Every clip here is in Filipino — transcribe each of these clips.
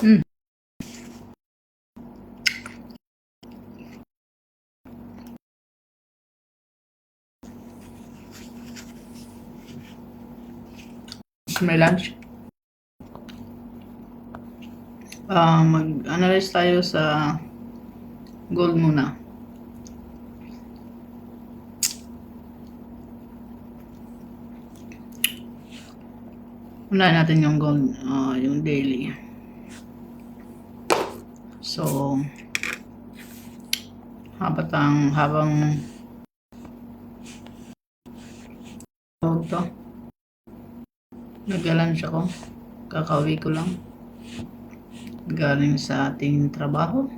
Mm. May lunch. Mag-analyze tayo sa gold muna. Unahin natin yung gold, yung daily. So, habang to, nag-lunch ako. Kakauwi ko lang. Galing sa ating trabaho.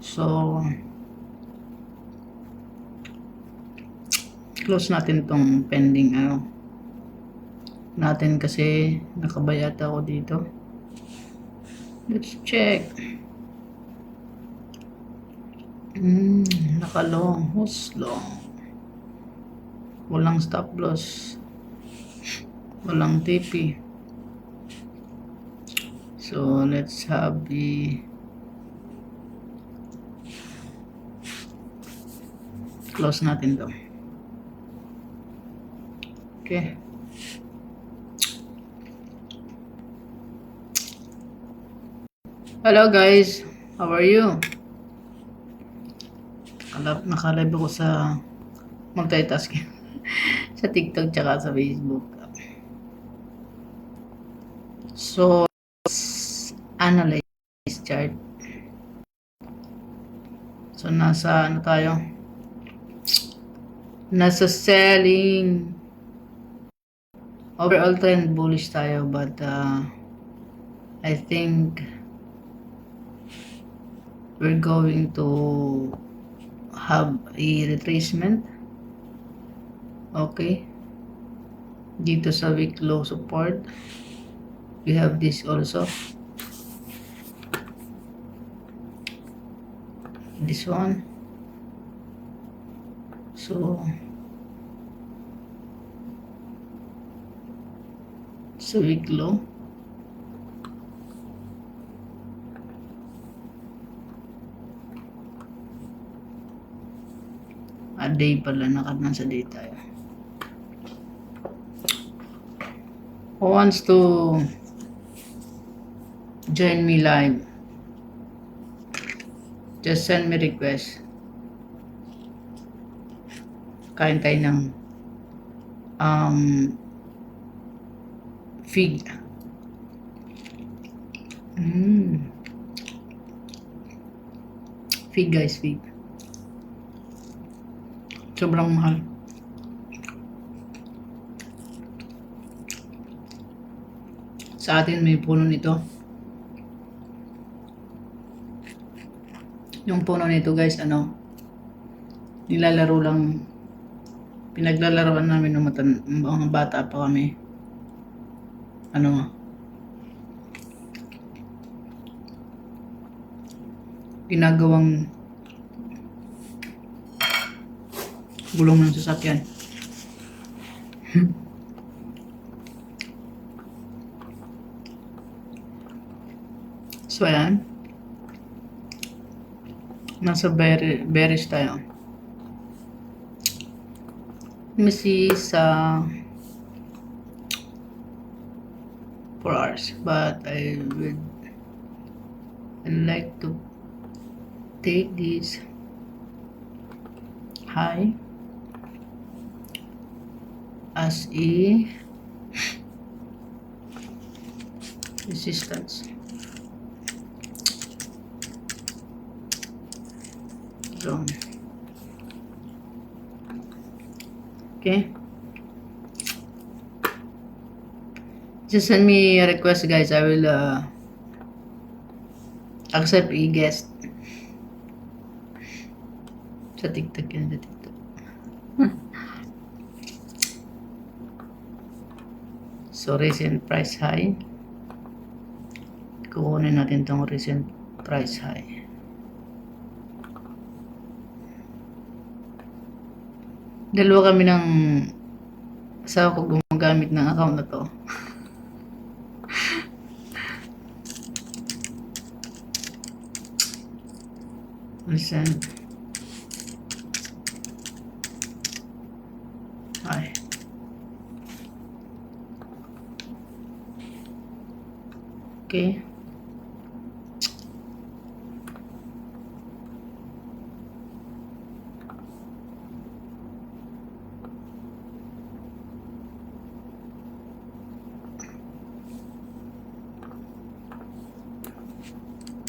So, close natin tong pending natin kasi nakabayat ako dito. Let's check. Nakalong, long. Walang stop loss. Walang TP. So, let's have the close natin to. Okay. Hello guys, how are you? Nakalive ako sa multitasking sa TikTok tsaka sa Facebook. So, analyze chart. So, nasa tayo? Nasa selling. Overall trend bullish tayo, but I think we're going to have a retracement. Okay. Dito sa week low support, we have this also. This one. So, sa week low. A day pala, nasa day tayo. Who wants to join me live? Just send me request. Kain tayo ng fig. Fig guys, fig. Sobrang mahal. Sa atin may puno nito. Yung puno nito guys, nilalaro lang, pinaglalaroan namin ng mga bata pa kami. Ginagawang gulong ng sasakyan. So, ayan. Nasa bearish tayo. Let me see sa 4 hours. But I would like to take this high as a resistance. Zone. Okay. Just send me a request guys. I will accept a guest. Sa TikTok yan, sa TikTok. So, recent price high. Kukunin natin tong recent price high. Dalawa kami ng asawa ko gumagamit ng account na to. Listen. Ay. Okay.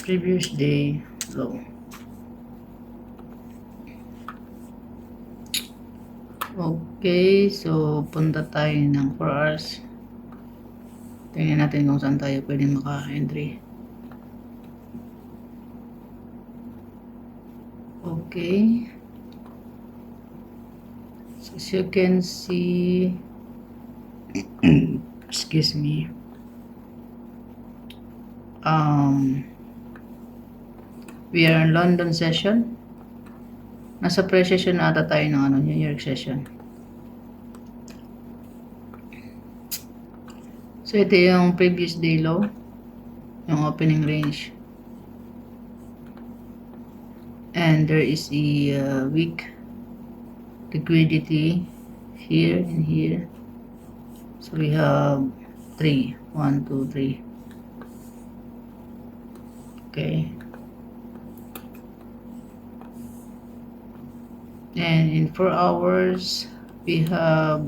Previous day low. Okay, so punta tayo ng 4 hours. Tingnan natin kung saan tayo pwede maka-entry. Okay. So as you can see, excuse me. We are in London session. Nasa pre-session na ata tayo ng New York session. So ito yung previous day low, yung opening range. And there is a weak liquidity here and here. So we have 3. 1, 2, 3. Okay. And in 4 hours, we have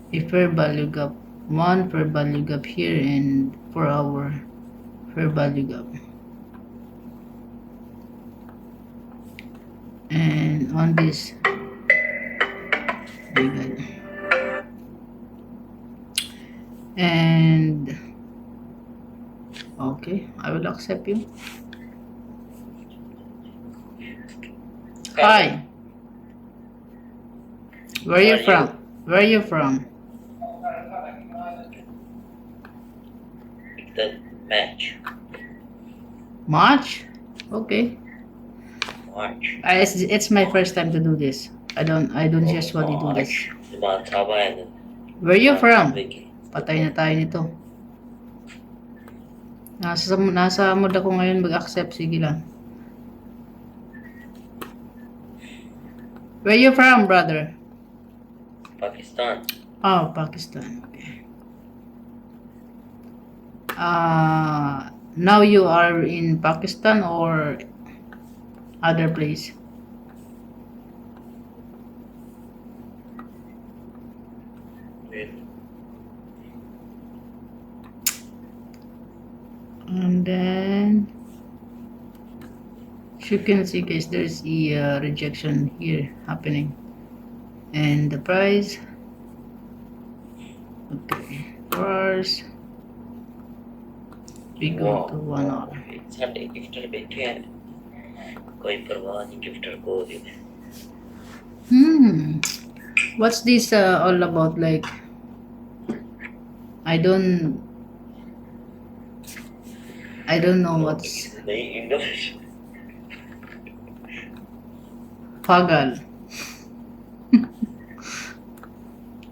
a fair value gap. 1 fair value gap here and 4 hour fair value gap. And on this, very good. And okay, I will accept you. Hi. Where are you from? Where are you from? The match. March? Okay. March. It's my first time to do this. I don't usually do this. Where are you from? Patay na tayo nito. Nasa mood ako ngayon mag-accept. Sige lang. Where are you from, brother? Pakistan. Oh, Pakistan. Okay. Now you are in Pakistan or other place? And then, as you can see, guys, there's a rejection here happening. And the price, okay, first we go to 1 hour. Sunday gifter बैठे हैं कोई परवाह नहीं gifter को दे What's this all about? Like, I don't know what's नहीं English Pagal.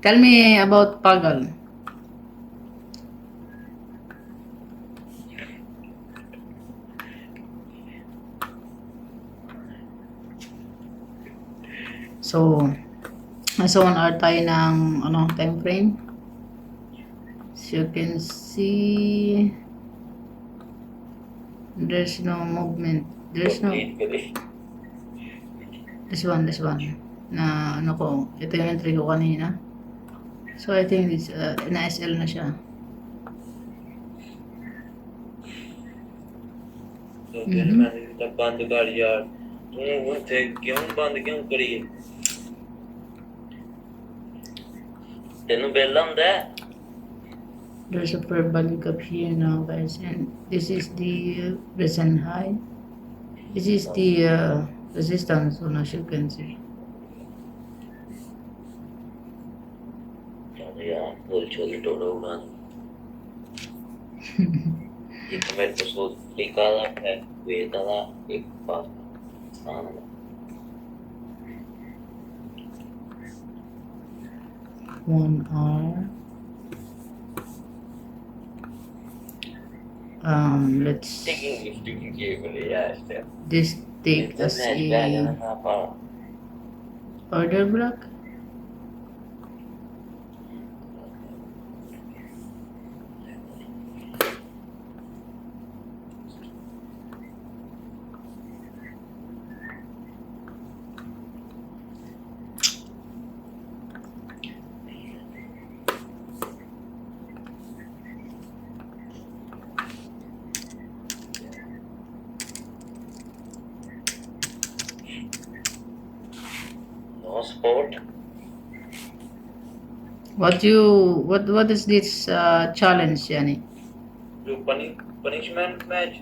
Tell me about Pagal. So, nasa 1 hour tayo ng time frame. So you can see there's no movement. There's no this one na ito yung entry ko kanina. So I think it's na SL na siya. तो फिर मैंने तब बंद कर यार तू वो थे क्यों बंद क्यों करी तेनू बिल आंदा है There's a fair value gap here now, guys, and this is the recent high. This is the resistance zone, as you can see. यार बोल छोले टोड़ो उड़ा ये तो मेरे को सोच निकाला है वेदाला एक पास स्थान 1 hour. Let's Taking is taking carefully, yeah, still. this take It's as a nice bag and a a half hour. order block. No sport. What is this challenge, Yani? Do punishment match.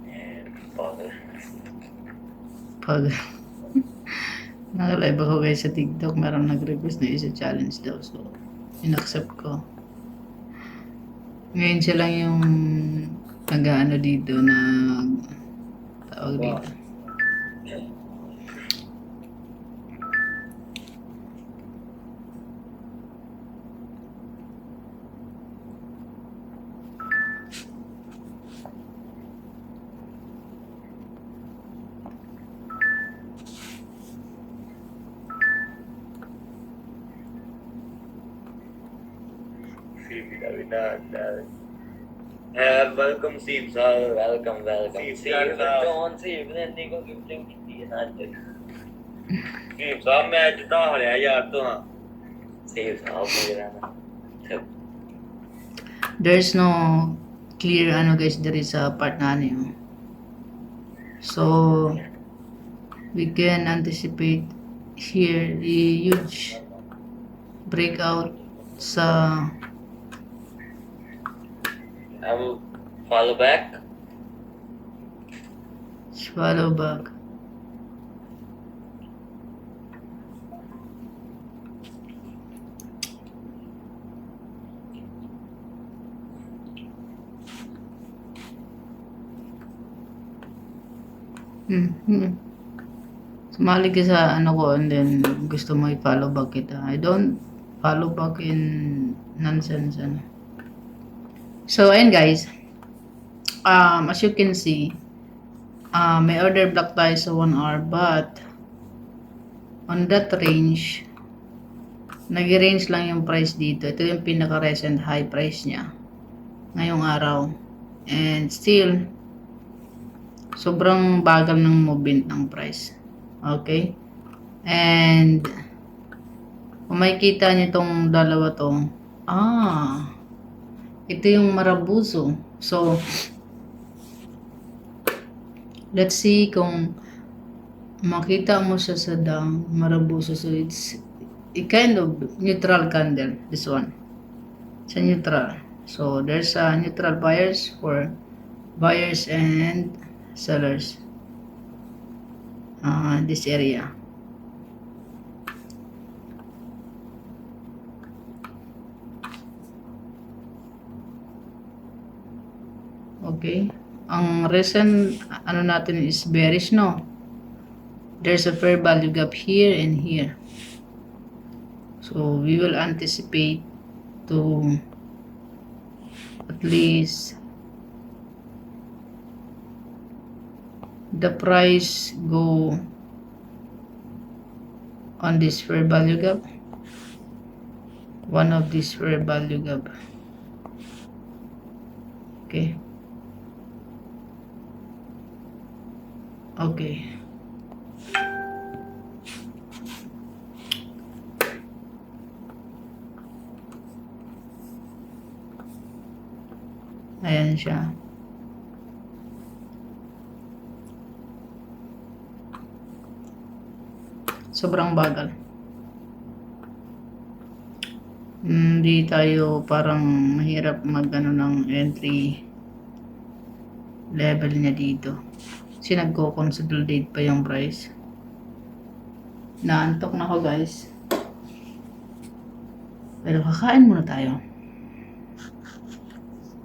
And father. Pag nag-live ako guys sa TikTok, meron nag-request na isa challenge daw. So, in-accept ko. Ngayon siya lang yung nag-ano dito na tawag dito. Welcome Steve sir. Welcome. Steve sir. Don't see if then they go give them kitty and I did. Steve sir मैं जिता हरिया यार तो हाँ. Saves all the tip. There's no clear ano guys diri sa part na ano yun. So we can anticipate here a huge breakout sa I will follow back. swallow back. Sumali ka sa ano ko and then gusto mo i-follow back kita. I don't follow back in nonsense ano. So ayun guys. As you can see, may order block tayo sa 1 hour but on that range nag-range lang yung price dito. Ito yung pinaka recent high price niya ngayong araw. And still sobrang bagal ng movement ng price. Okay? And kung makikita nyo itong dalawa to, ito yung Marabuso. So, let's see kung makita mo siya sa Marabuso. So, it's a kind of neutral candle, this one. It's a neutral. So, there's a neutral buyers for buyers and sellers. This area. Okay. Ang recent ano natin is bearish, no? There's a fair value gap here and here. So we will anticipate to at least the price go on this fair value gap, one of this fair value gap. Okay. Ayan siya. Sobrang bagal. Hindi tayo parang mahirap mag-ano ng entry level niya dito. Kasi nagko-consolidate pa yung price. Naantok na ako guys. Pero kakain muna tayo.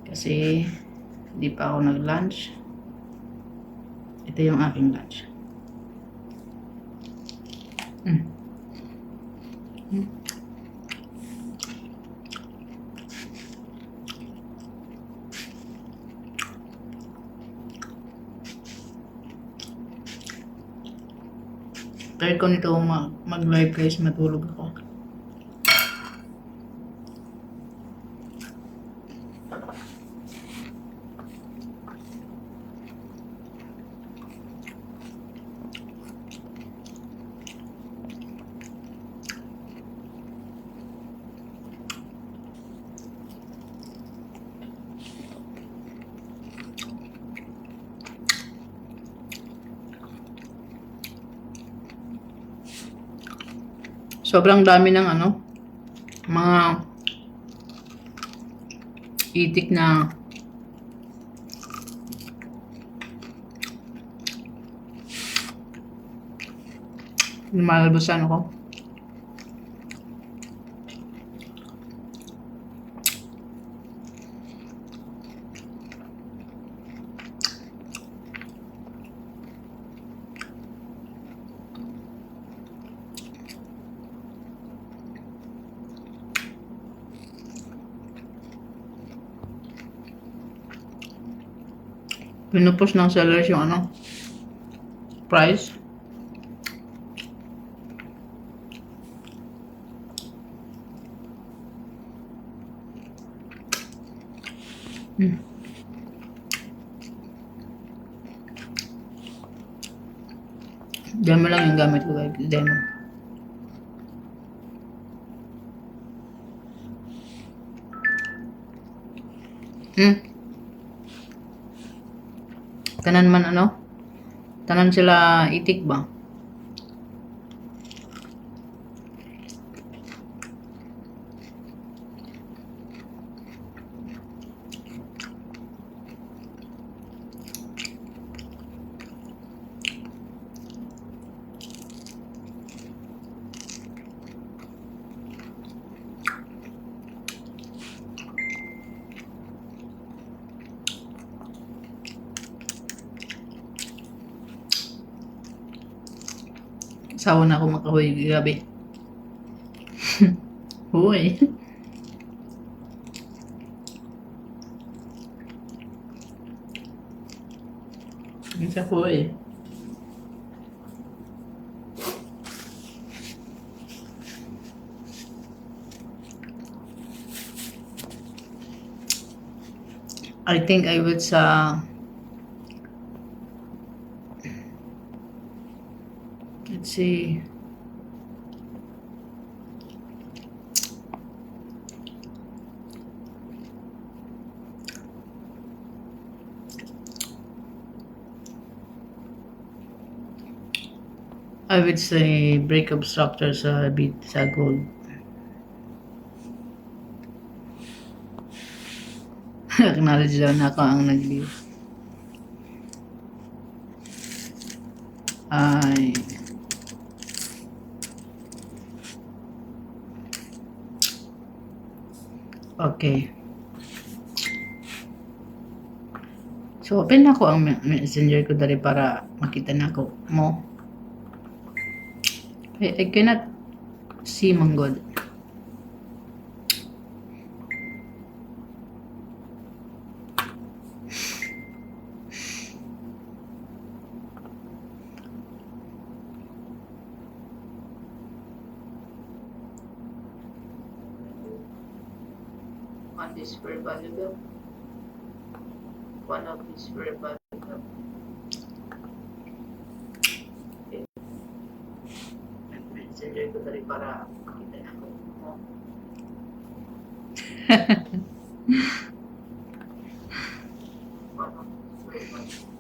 Kasi hindi pa ako nag-lunch. Ito yung aking lunch. Mm. Mm. Try ko nito mag-live guys, matulog ako. Sobrang dami ng mga itik na lumalabasan ako. Pinupush ng sellers yung price. Hmm. Demo lang yung gamit ko guys. Demo. Tanan man tanan sila itik ba? Sawa na ako makahuy gabi. Huwag. Isa huwag. I think I would let's see. I would say breakup structure sa gold. Acknowledge daw na ako ang nag-leave. Ay. Okay. So, open na ko ang messenger ko dali para makita na ako mo. I cannot see manggod. One is very valuable. One of is very valuable. Okay. Messenger ko dali para makita na ako mo. One of is very valuable.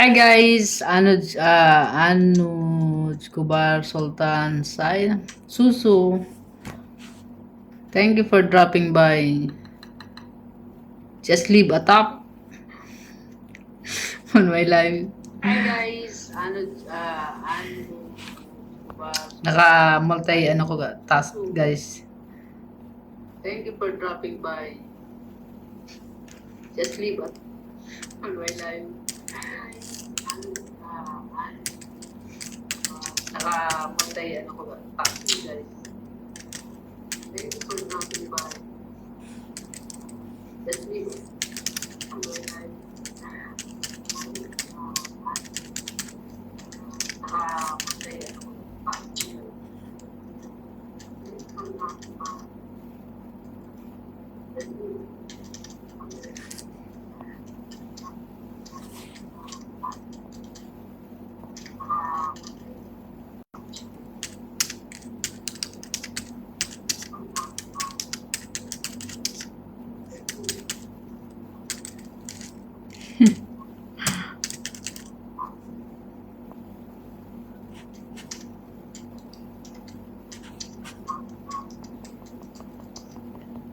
Hi guys, Anuj Kubar Sultan Sai Susu. Thank you for dropping by. Just leave a top on my live. Hi guys, Anuj Kubar. Naka multi ano ko task guys. Thank you for dropping by. Just leave a on my live. Naka-multi ano ko ba? Taxi guys. Thank you for dropping by. Just leave it. Naka-multi ano ko ba? Taxi. Thank you for dropping by. Just leave it.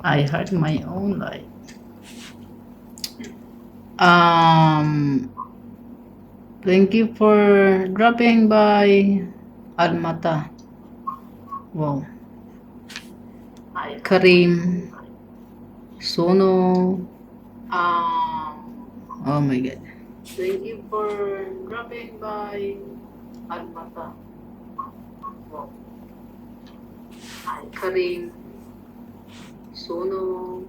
I heard my own life. Thank you for dropping by, Almata. Wow. Karim, Sono. Oh my God. Thank you for dropping by, Almata. Wow. Karim, Sono.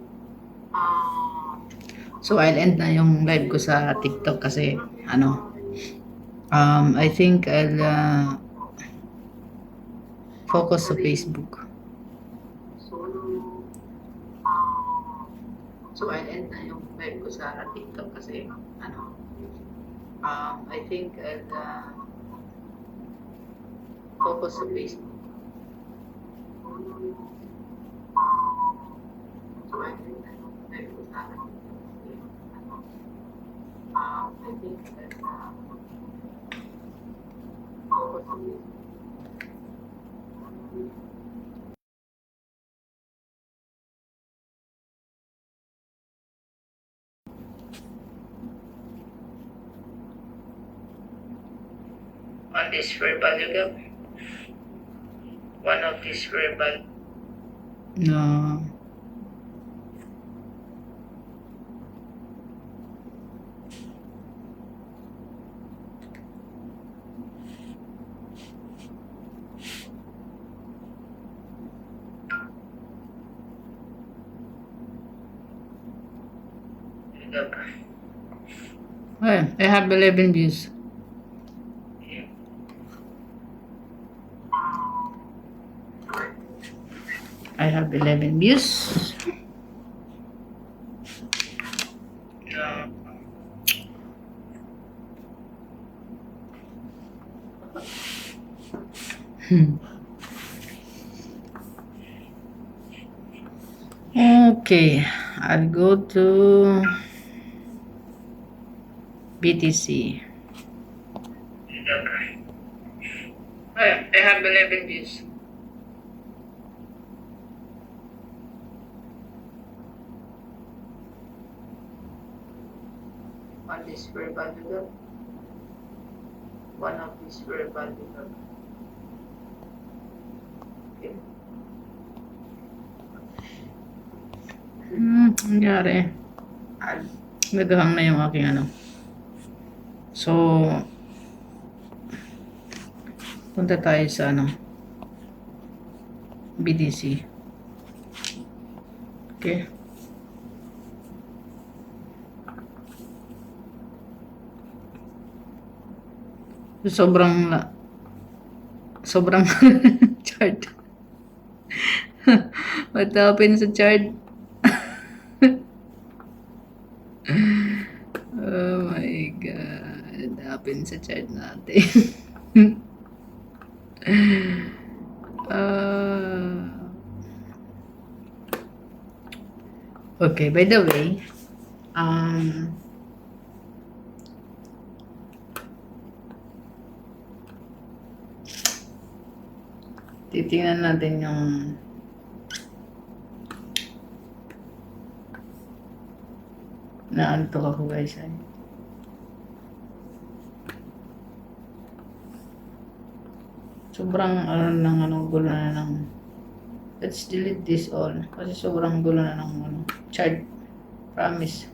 So I'll end na yung live ko sa TikTok kasi I think I'll focus sa Facebook. So I'll end na yung live ko sa TikTok kasi I think I'll focus sa Facebook. So I'll end na yung live ko sa TikTok. I think I'll focus sa Facebook. On this verbal juga, one of this verbal. No. Well, I have 11 views. I have 11 views. Okay, I'll go to BTC. I have 11 views. On this verbal juga. One of this verbal juga. Okay. Nangyari. Nagahang na yung aking So, punta tayo sa BTC. Okay. Sobrang chart. What happened sa chart? Oh my God. What happened sa chart natin? Okay, by the way, Titingnan natin yung naantok ako guys ay. Sobrang gulo na ng let's delete this all kasi sobrang gulo na ng chart. Promise.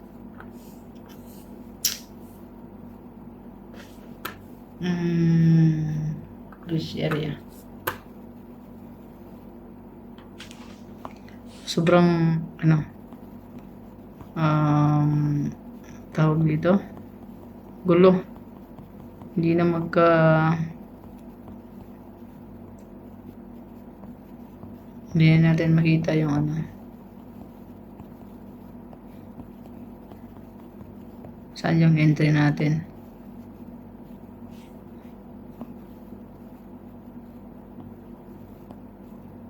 This area. Sobrang tawag dito gulo, hindi na hindi na natin makita yung saan yung entry natin.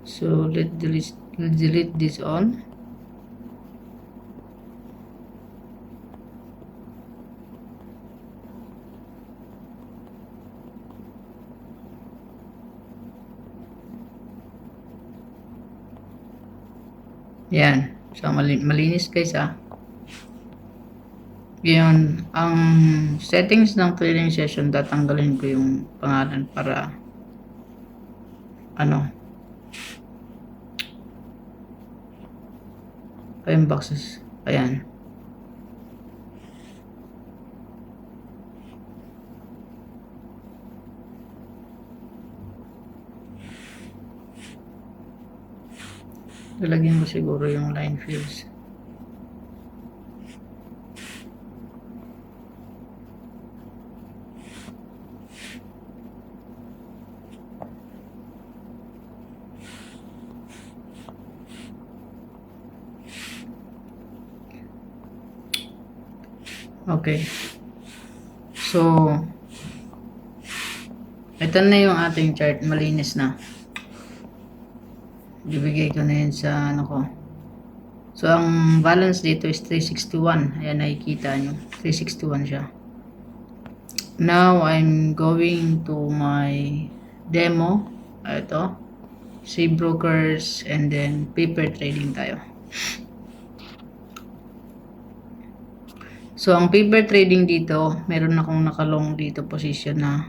So let's delete this all. Yan. So, malinis guys Ngayon, ang settings ng trading session, tatanggalin ko yung pangalan para yung boxes. Ayan. Lalagyan ko siguro yung line fills. Okay. So, ito na yung ating chart. Malinis na. Ibigay ko na yun sa ko. So, ang balance dito is 361. Ayan, nakikita nyo. 361 siya. Now, I'm going to my demo. Ito. Save brokers and then paper trading tayo. So, ang paper trading dito, meron akong nakalong dito position na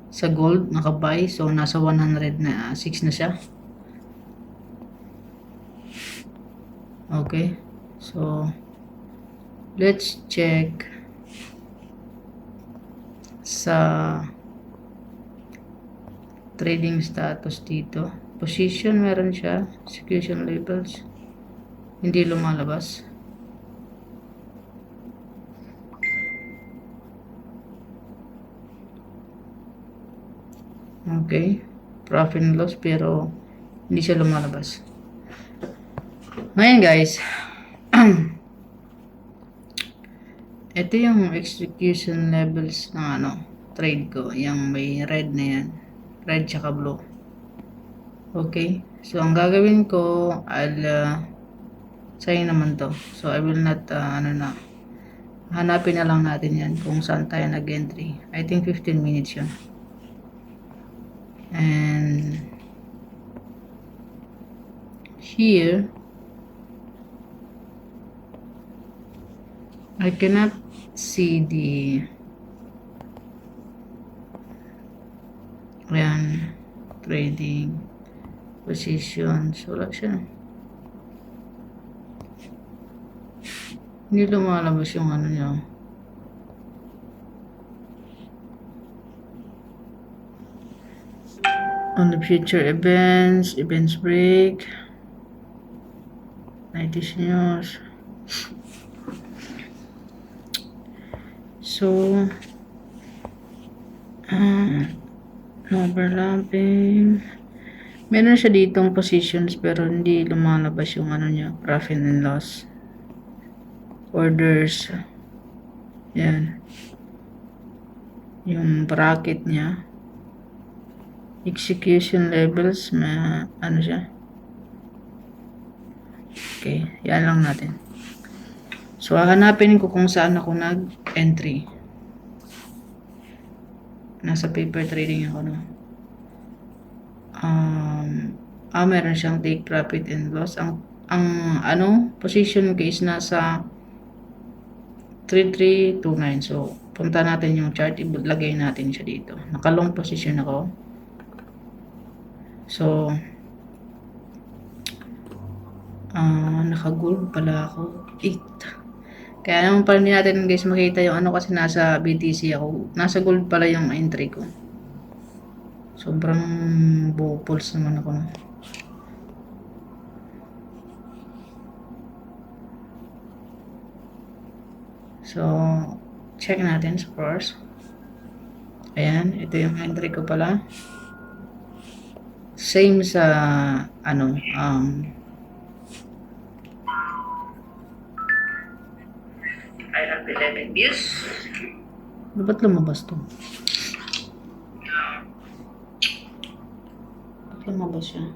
sa gold, nakabuy. So, nasa 106 na siya. Okay, so let's check sa trading status dito. Position meron siya, execution levels hindi lumalabas. Okay, profit and loss pero hindi siya lumalabas. Ngayon guys, ito yung execution levels ng trade ko. Yung may red na yan. Red tsaka blue. Okay. So, ang gagawin ko, sayang naman to. So, I will not, hanapin na lang natin yan kung saan tayo nag-entry. I think 15 minutes yun. And here, I cannot see the trading positions. Wala siya. Hindi lumalabas yung niya. On the future events break, latest news. So, overlapping. Meron siya ditong positions pero hindi lumalabas yung niya, profit and loss. Orders. Yan. Yung bracket niya. Execution levels, may siya. Okay, yan lang natin. So, hahanapin ko kung saan ako nag-entry. Nasa paper trading ako, no? Meron siyang take profit and loss. Ang ano, position ko is nasa 3329. So, punta natin yung chart, ilagay natin siya dito. Naka-long position ako. So, naka-gold pala ako. 8. Kaya naman pala hindi natin guys makita yung ano kasi nasa BTC ako. Nasa gold pala yung entry ko. Sobrang bupuls naman ako. So, check natin sa first. Ayan, ito yung entry ko pala. Same sa ano, I have 11 views. Ba't lumabas to? Ba't lumabas siya?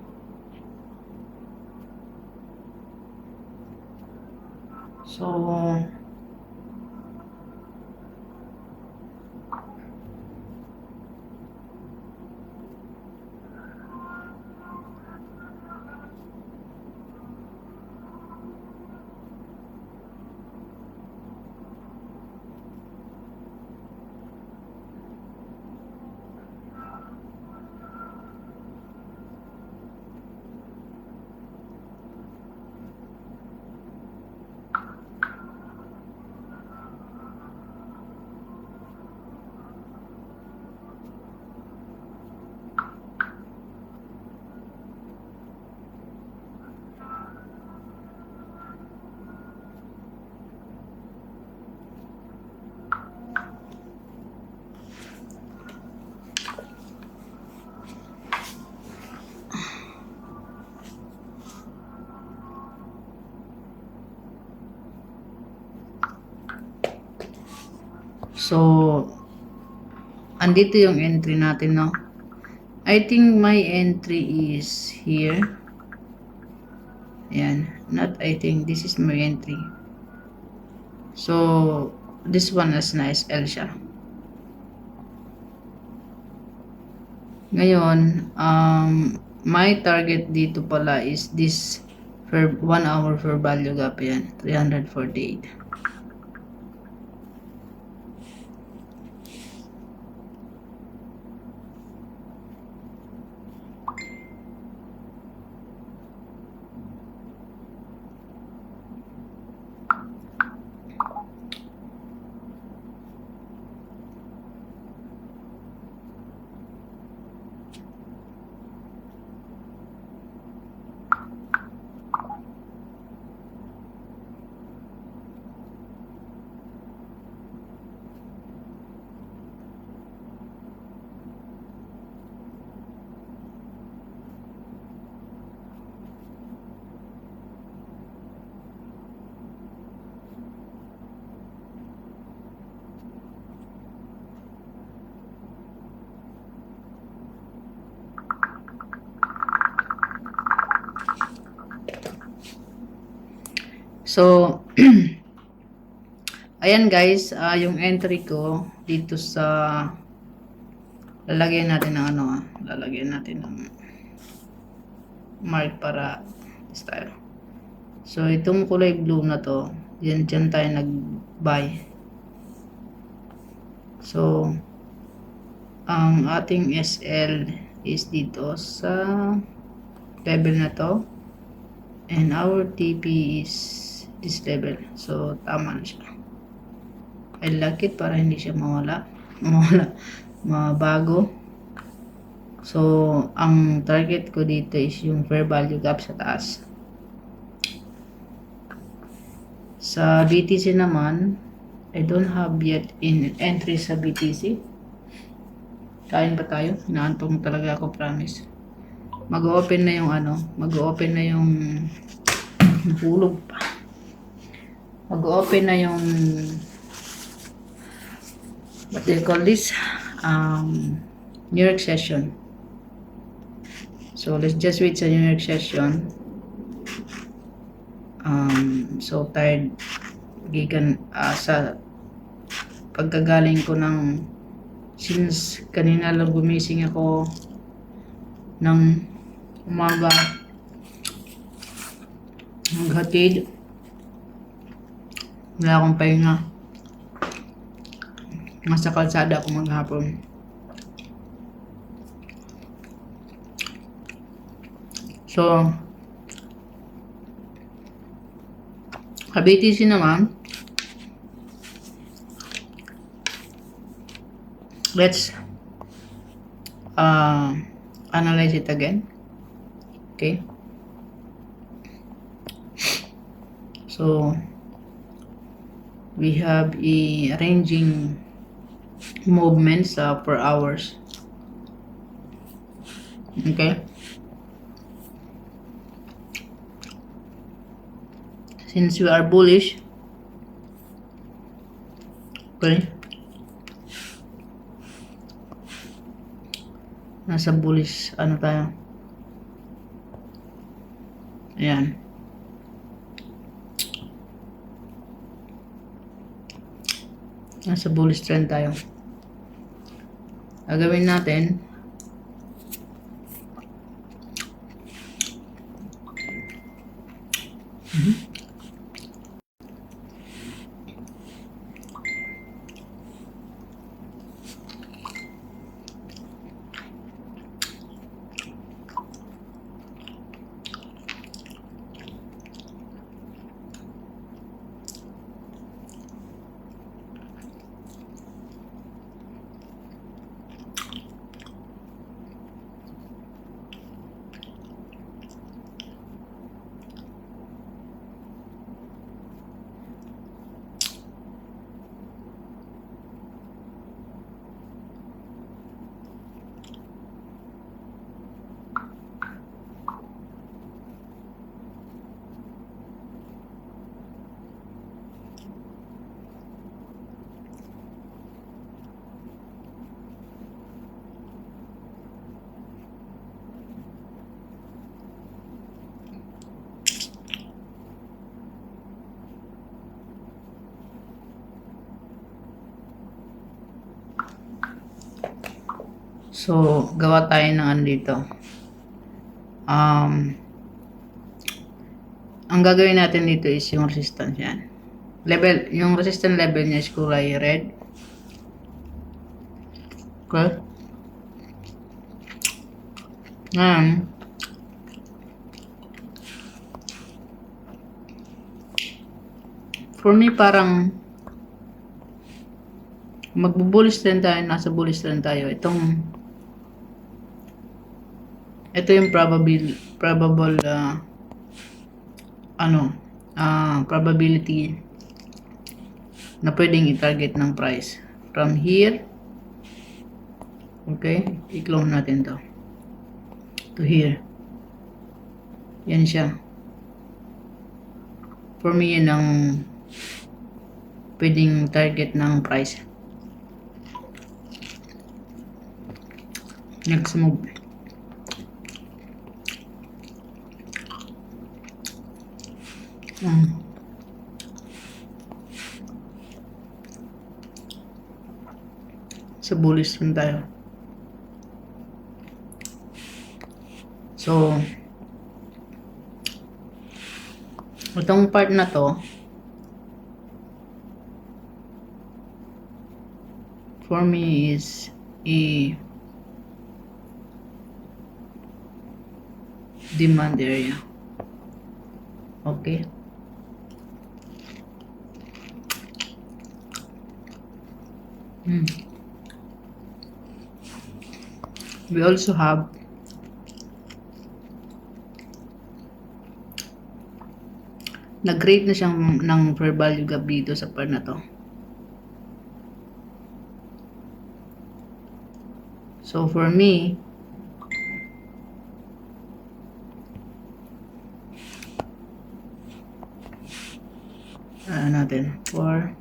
So, andito yung entry natin, no? I think my entry is here. Ayan. Not I think. This is my entry. So, this one is nice L siya. Ngayon, my target dito pala is this for 1 hour for value gap yan. 348. So, ayan guys, yung entry ko dito sa lalagyan natin ng ano, lalagyan natin ng mark para style. So, itong kulay blue na to, dyan tayo nag-buy. So, ang ating SL is dito sa level na to, and our TP is this level. So, tama na siya. I like it para hindi siya mabago. So, ang target ko dito is yung fair value gap sa taas. Sa BTC naman, I don't have yet in entry sa BTC. Kain ba tayo? Inaantong talaga ako, promise. Mag-open na yung ano, mag-open na yung hulog pa. Mag-open na yung what do you call this? New York session. So, let's just wait sa New York session. So tired gigan sa pagkagaling ko ng since kanina lang gumising ako ng umaga, maghatid, wala akong pahinga. Nasa kalsada ako maghapon. So, BTC naman, let's analyze it again. Okay. So, we have a ranging movements per hours. Okay. Since we are bullish, okay, nasa bullish ano tayo, ayan, nasa bullish trend tayo. Gagawin natin, so gawa tayo ng ano dito. Ang gagawin natin dito is yung resistance yan. Level, yung resistance level niya is kulay red. Okay. For me, parang magbo-bullish trend tayo, nasa bullish trend tayo. Ito yung probable probability na pwedeng i-target ng price from here. Okay, i-clone natin to here. Yan siya. For me, yan ang pwedeng target ng price. Next move. Sa bullish rin tayo. So, itong part na to, for me is a demand area. Okay. We also have nag-create na siyang ng fair value gap dito sa part na to. So for me, natin for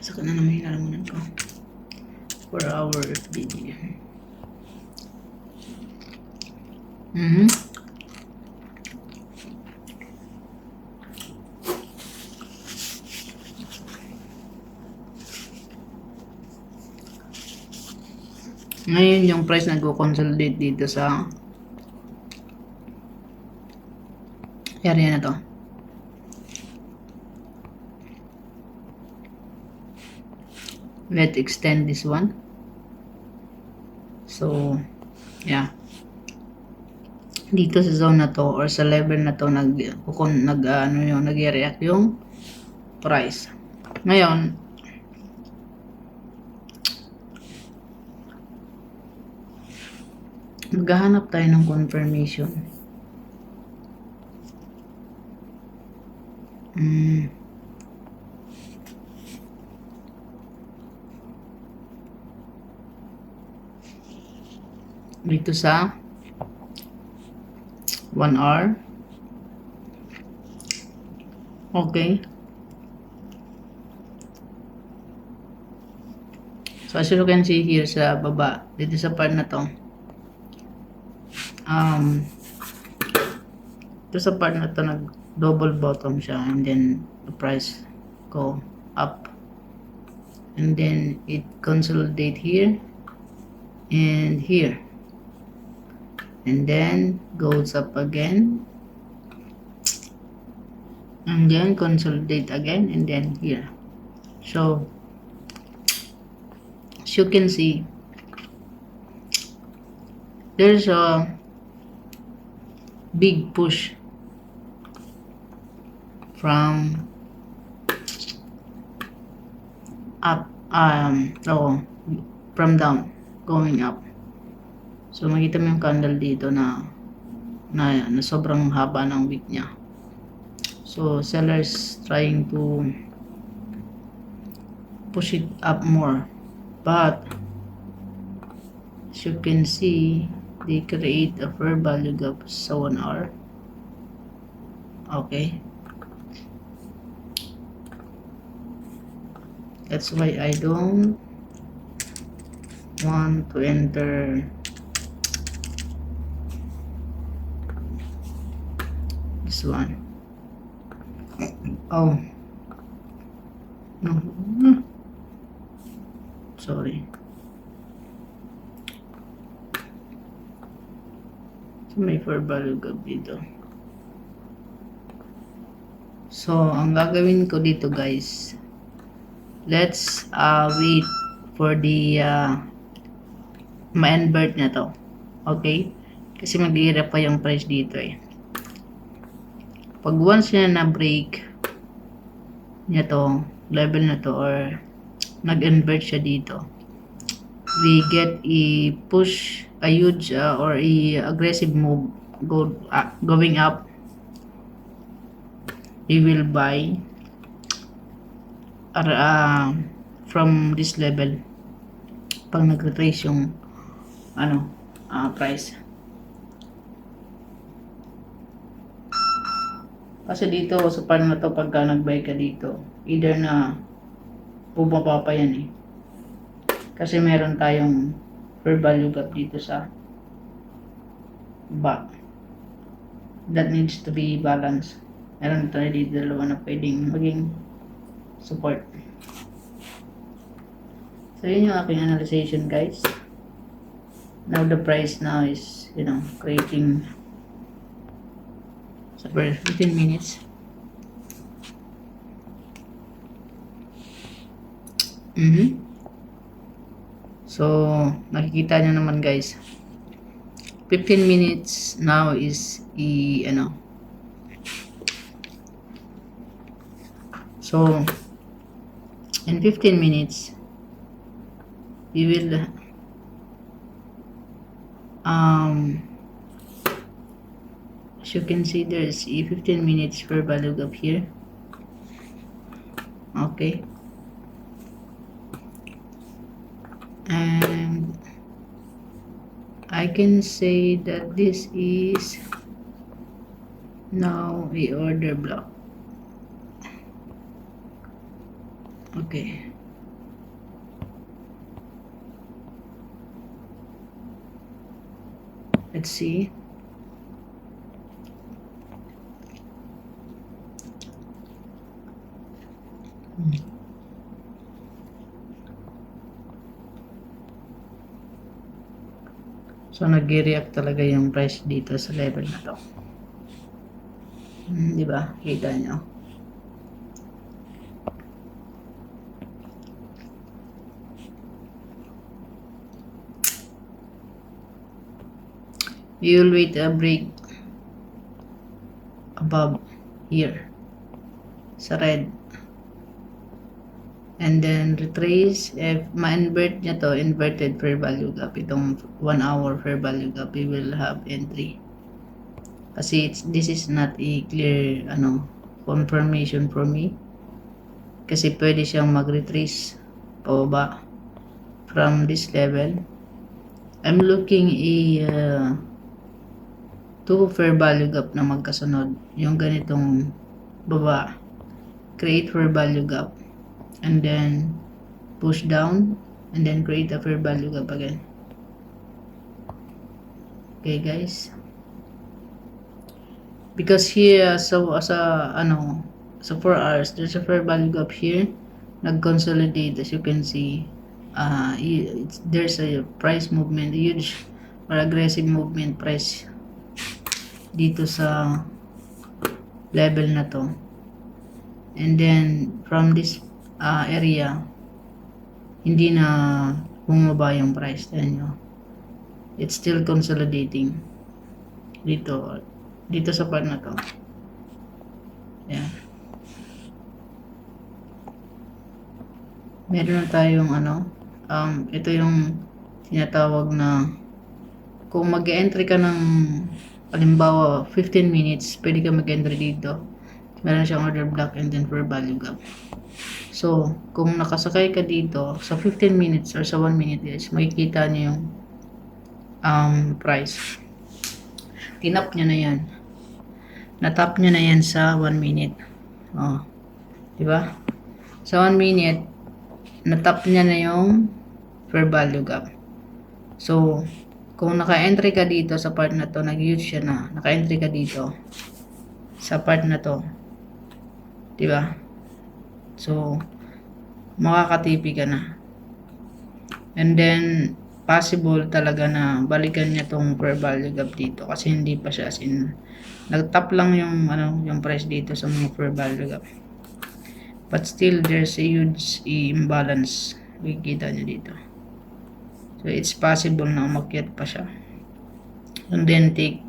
saka na naman hinalamunan ko for our FBD. Ngayon yung price nagko-consolidate dito sa area na to. Let's extend this one. So, yeah. Dito sa zone na to or sa level na to nag-react yung price. Ngayon, maghahanap tayo ng confirmation. Dito sa 1 hour. Okay. So as you can see here sa baba, dito sa part na to, dito sa part na to nag double bottom siya, and then the price go up, and then it consolidate here and here, and then goes up again, and then consolidate again, and then here. So as you can see, there's a big push from up, from down going up. So makita mo yung candle dito na sobrang haba ng wick niya. So sellers trying to push it up more, but as you can see, they create a fair value gap sa 1 hour. Okay, that's why I don't want to enter this one. Oh no, sorry. So may fair value gap dito. So ang gagawin ko dito, guys, let's wait for the ma-invert na to. Okay, kasi mag-i-rep pa yung price dito eh. Pag once na break niya to level na to, or nag-invert siya dito, we get a push, a huge or a aggressive move going up. We will buy from this level pag nag-retrace yung price. Kasi dito sa part na to, pagka nag-buy ka dito, either na bumaba pa yan eh. Kasi meron tayong fair value gap dito sa back. That needs to be balanced. Meron tayo dito dalawa na pwedeng maging support. So yun yung aking analyzation, guys. Now the price now is, creating for 15 minutes. So nakikita nyo naman, guys, 15 minutes now is so in 15 minutes we will as you can see, there's a 15 minutes fair value gap here. Okay, and I can say that this is now a order block. Okay, let's see. So, nag-react talaga yung price dito sa level na to. Di ba? Kita nyo. We will wait a break above here sa red, and then retrace. If ma-invert niya to, inverted fair value gap, itong 1 hour fair value gap, we will have entry kasi this is not a clear confirmation for me, kasi pwede siyang mag-retrace pababa from this level. I'm looking two fair value gap na magkasunod, yung ganitong baba, create fair value gap, and then push down, and then create a fair value gap again. Okay guys, because here so sa 4 hours there's a fair value gap here, nag-consolidate as you can see. There's a price movement, huge or aggressive movement price dito sa level na to, and then from this area hindi na bumaba yung price. Tignan nyo, it's still consolidating dito sa part na to. Yan, meron na tayong ito yung tinatawag na, kung mag-entry ka ng halimbawa 15 minutes, pwede ka mag-entry dito. Meron siyang order block and then fair value gap. So, kung nakasakay ka dito sa 15 minutes or sa 1 minute guys, makikita niyo yung price. Tinap niya na yan. Natap niya na yan sa 1 minute. Oh, diba? Sa 1 minute, natap niya na yung fair value gap. So, kung naka-entry ka dito sa part na to, nag-use siya na, naka-entry ka dito sa part na to, diba? So, makakatipi ka na. And then, possible talaga na balikan niya tong fair value gap dito kasi hindi pa siya, as in, nag-tap lang yung, yung price dito sa mga fair value gap. But still, there's a huge imbalance. Makikita niyo dito. So, it's possible na umakyat pa siya. And then, take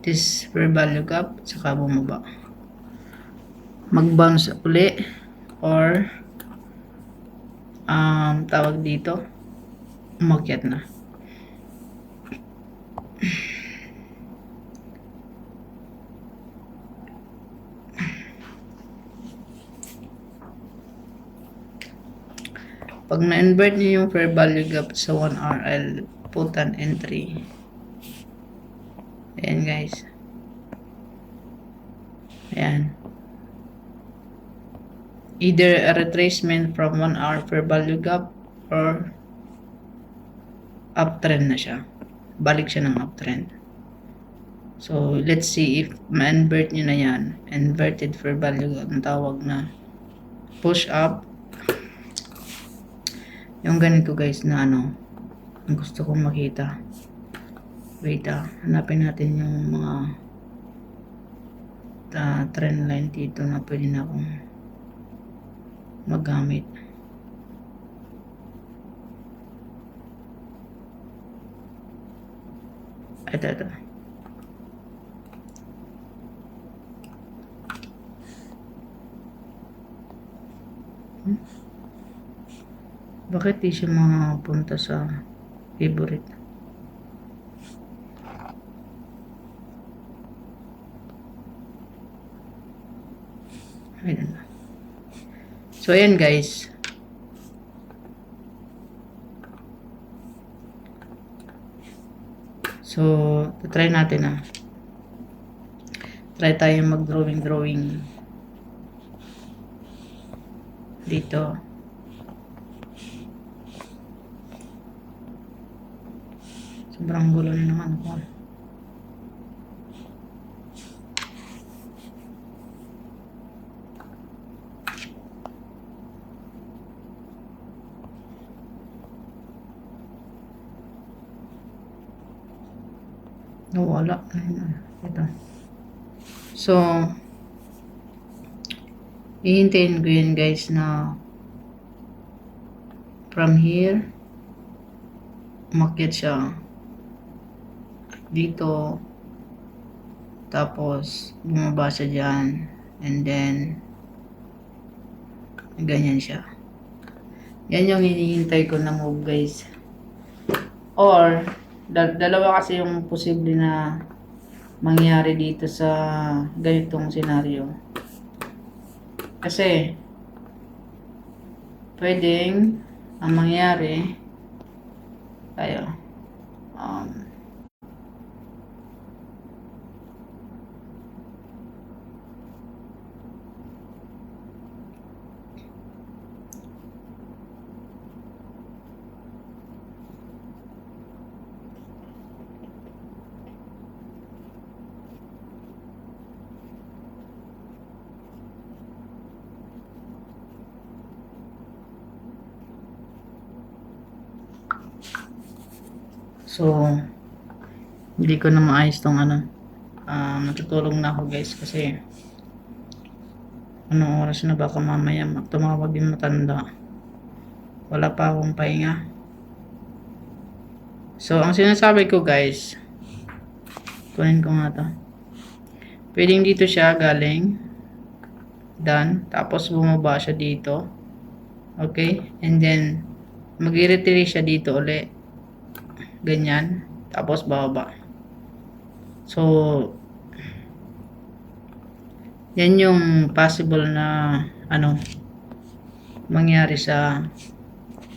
this fair value gap, saka bumaba. Mag-bounce uli, or tawag dito, umakyat na. Pag na-invert niyo yung fair value gap sa 1 hour, I'll put an entry. Ayan guys. Ayan. Either a retracement from 1 hour fair value gap or uptrend na siya. Balik siya ng uptrend. So, let's see if ma-invert nyo na yan. Inverted fair value gap, ang tawag na push up. Yung ganito guys na ang gusto kong makita. Wait, hanapin natin yung mga trend line dito na pwede na akong magamit. Ito. Bakit di siya makapunta sa favorite? I don't know. So, ayan guys. So, try natin try tayo mag-drawing dito. Sobrang gulo na naman ako. Nawala. Ayun, ito. So, hihintayin ko yun guys na from here, umakyat siya dito, tapos bumaba siya dyan, and then ganyan siya. Yan yung hinihintay ko na move guys. Or, dalawa kasi yung posible na mangyari dito sa ganitong senaryo. Kasi, pwedeng ang mangyari tayo so hindi ko na maayos tong natutulog na ako guys kasi anong oras na, baka mamaya tumawag yung matanda, wala pa akong pahinga. So ang sinasabi ko guys, kunin ko nga to, pwedeng dito siya galing done, tapos bumaba siya dito, okay, and then mag-retire siya dito uli, ganyan, tapos bababa. So yan yung possible na mangyari sa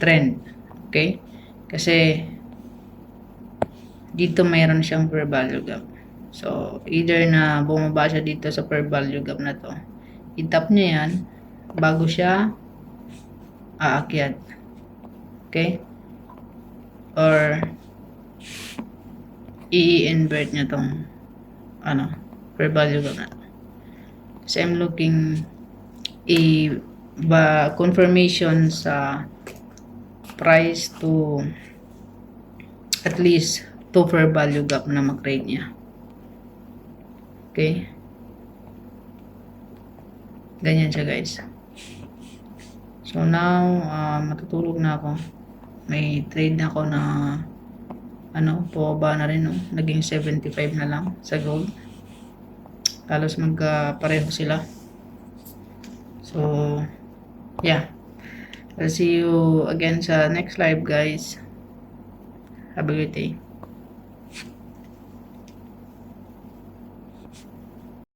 trend, okay? Kasi dito mayroon siyang fair value gap. So either na bumaba siya dito sa fair value gap na to, itap niya yan bago siya aakyat, okay? Or i-invert niya tong fair value gap na to. So I'm looking confirmation sa price to at least 2 fair value gap na mag-create niya, okay? Ganyan siya guys. So now matutulog na ako. May trade na ako na pababa na rin, naging 75 na lang sa gold. Halos pareho sila. So yeah, I'll see you again sa next live guys. Have a good day.